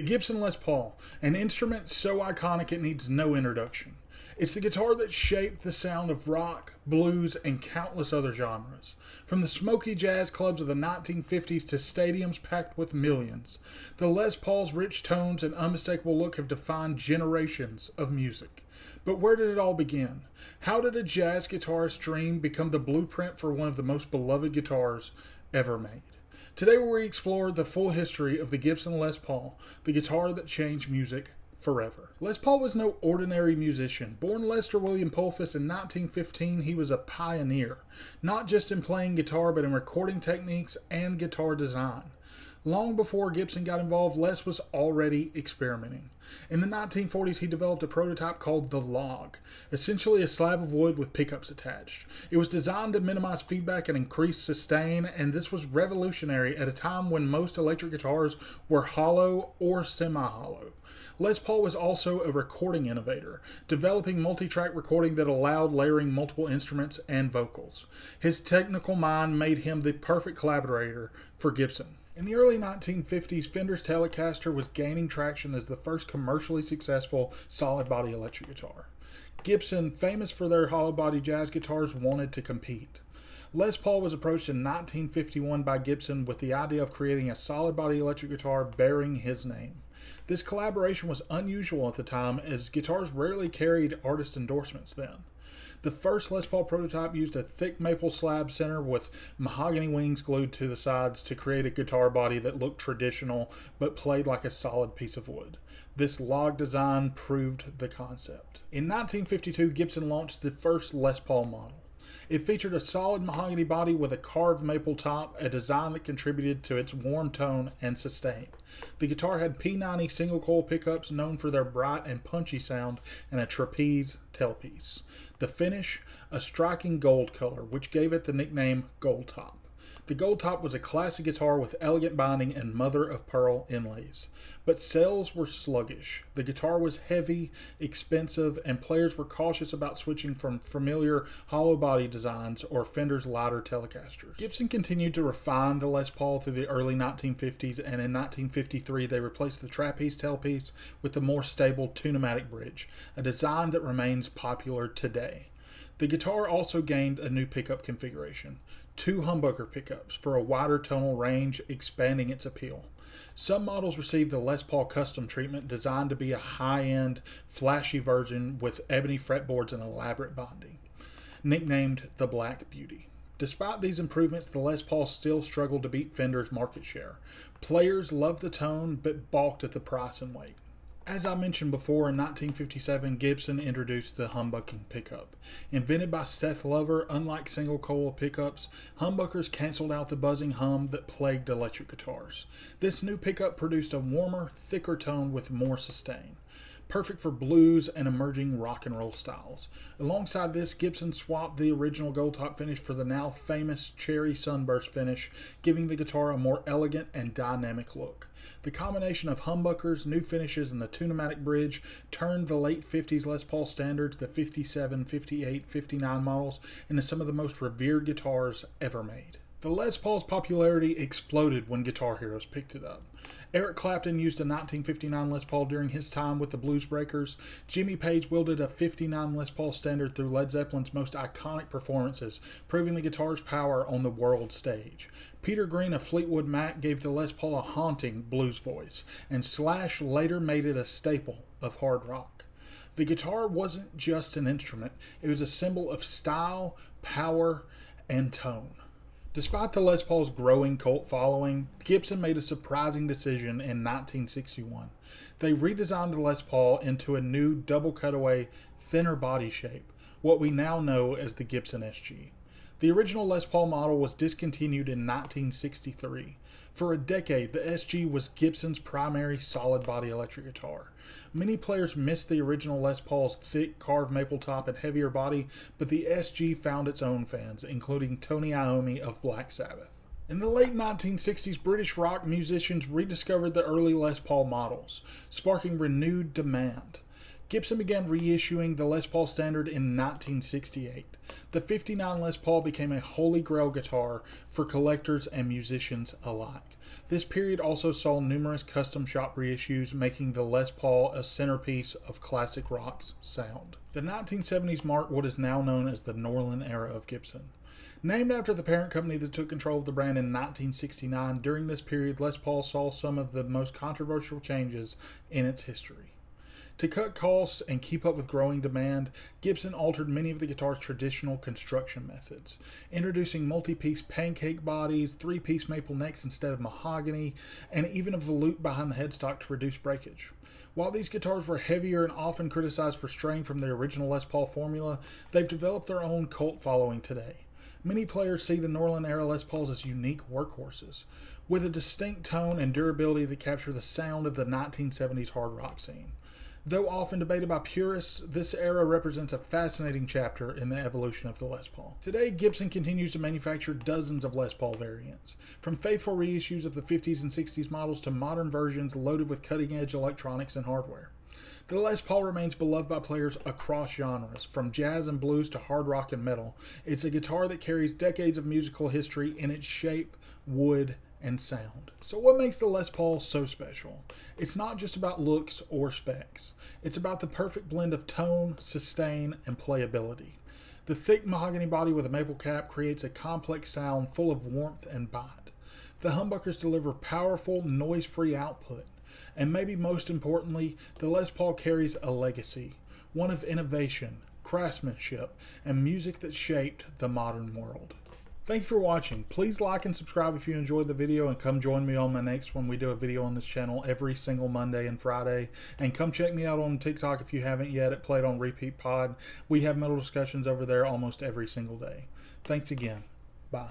The Gibson Les Paul, an instrument so iconic it needs no introduction. It's the guitar that shaped the sound of rock, blues, and countless other genres. From the smoky jazz clubs of the 1950s to stadiums packed with millions, the Les Paul's rich tones and unmistakable look have defined generations of music. But where did it all begin? How did a jazz guitarist's dream become the blueprint for one of the most beloved guitars ever made? Today we explore the full history of the Gibson Les Paul, the guitar that changed music forever. Les Paul was no ordinary musician. Born Lester William Pulfus in 1915, he was a pioneer, not just in playing guitar but in recording techniques and guitar design. Long before Gibson got involved, Les was already experimenting. In the 1940s, he developed a prototype called the Log, essentially a slab of wood with pickups attached. It was designed to minimize feedback and increase sustain, and this was revolutionary at a time when most electric guitars were hollow or semi-hollow. Les Paul was also a recording innovator, developing multi-track recording that allowed layering multiple instruments and vocals. His technical mind made him the perfect collaborator for Gibson. In the early 1950s, Fender's Telecaster was gaining traction as the first commercially successful solid-body electric guitar. Gibson, famous for their hollow-body jazz guitars, wanted to compete. Les Paul was approached in 1951 by Gibson with the idea of creating a solid-body electric guitar bearing his name. This collaboration was unusual at the time, as guitars rarely carried artist endorsements then. The first Les Paul prototype used a thick maple slab center with mahogany wings glued to the sides to create a guitar body that looked traditional but played like a solid piece of wood. This log design proved the concept. In 1952, Gibson launched the first Les Paul model. It featured a solid mahogany body with a carved maple top, a design that contributed to its warm tone and sustain. The guitar had P90 single coil pickups known for their bright and punchy sound and a trapeze tailpiece. The finish, a striking gold color, which gave it the nickname Gold Top. The Gold Top was a classic guitar with elegant binding and mother-of-pearl inlays. But sales were sluggish. The guitar was heavy, expensive, and players were cautious about switching from familiar hollow body designs or Fender's lighter Telecasters. Gibson continued to refine the Les Paul through the early 1950s, and in 1953 they replaced the trapeze tailpiece with the more stable Tune-o-matic bridge, a design that remains popular today. The guitar also gained a new pickup configuration, 2 humbucker pickups for a wider tonal range, expanding its appeal. Some models received the Les Paul custom treatment, designed to be a high-end, flashy version with ebony fretboards and elaborate binding, nicknamed the Black Beauty. Despite these improvements, the Les Paul still struggled to beat Fender's market share. Players loved the tone but balked at the price and weight. As I mentioned before, in 1957, Gibson introduced the humbucking pickup. Invented by Seth Lover, unlike single coil pickups, humbuckers canceled out the buzzing hum that plagued electric guitars. This new pickup produced a warmer, thicker tone with more sustain, perfect for blues and emerging rock and roll styles. Alongside this, Gibson swapped the original gold top finish for the now famous cherry sunburst finish, giving the guitar a more elegant and dynamic look. The combination of humbuckers, new finishes, and the Tune-o-matic bridge turned the late 50s Les Paul standards, the 57, 58, 59 models, into some of the most revered guitars ever made. The Les Paul's popularity exploded when Guitar Heroes picked it up. Eric Clapton used a 1959 Les Paul during his time with the Blues Breakers. Jimmy Page wielded a 59 Les Paul standard through Led Zeppelin's most iconic performances, proving the guitar's power on the world stage. Peter Green of Fleetwood Mac gave the Les Paul a haunting blues voice, and Slash later made it a staple of hard rock. The guitar wasn't just an instrument, it was a symbol of style, power, and tone. Despite the Les Paul's growing cult following, Gibson made a surprising decision in 1961. They redesigned the Les Paul into a new double cutaway, thinner body shape, what we now know as the Gibson SG. The original Les Paul model was discontinued in 1963. For a decade, the SG was Gibson's primary solid-body electric guitar. Many players missed the original Les Paul's thick carved maple top and heavier body, but the SG found its own fans, including Tony Iommi of Black Sabbath. In the late 1960s, British rock musicians rediscovered the early Les Paul models, sparking renewed demand. Gibson began reissuing the Les Paul Standard in 1968. The 59 Les Paul became a holy grail guitar for collectors and musicians alike. This period also saw numerous custom shop reissues, making the Les Paul a centerpiece of classic rock's sound. The 1970s marked what is now known as the Norlin era of Gibson. Named after the parent company that took control of the brand in 1969, during this period Les Paul saw some of the most controversial changes in its history. To cut costs and keep up with growing demand, Gibson altered many of the guitar's traditional construction methods, introducing multi-piece pancake bodies, three-piece maple necks instead of mahogany, and even a volute behind the headstock to reduce breakage. While these guitars were heavier and often criticized for straying from their original Les Paul formula, they've developed their own cult following today. Many players see the Norlin era Les Pauls as unique workhorses, with a distinct tone and durability that capture the sound of the 1970s hard rock scene. Though often debated by purists, this era represents a fascinating chapter in the evolution of the Les Paul. Today, Gibson continues to manufacture dozens of Les Paul variants, from faithful reissues of the 50s and 60s models to modern versions loaded with cutting-edge electronics and hardware. The Les Paul remains beloved by players across genres, from jazz and blues to hard rock and metal. It's a guitar that carries decades of musical history in its shape, wood, and sound. So what makes the Les Paul so special? It's not just about looks or specs. It's about the perfect blend of tone, sustain, and playability. The thick mahogany body with a maple cap creates a complex sound full of warmth and bite. The humbuckers deliver powerful, noise-free output. And maybe most importantly, the Les Paul carries a legacy, one of innovation, craftsmanship, and music that shaped the modern world. Thank you for watching. Please like and subscribe if you enjoyed the video, and come join me on my next one. We do a video on this channel every single Monday and Friday. And come check me out on TikTok if you haven't yet at Played on Repeat Pod. We have metal discussions over there almost every single day. Thanks again. Bye.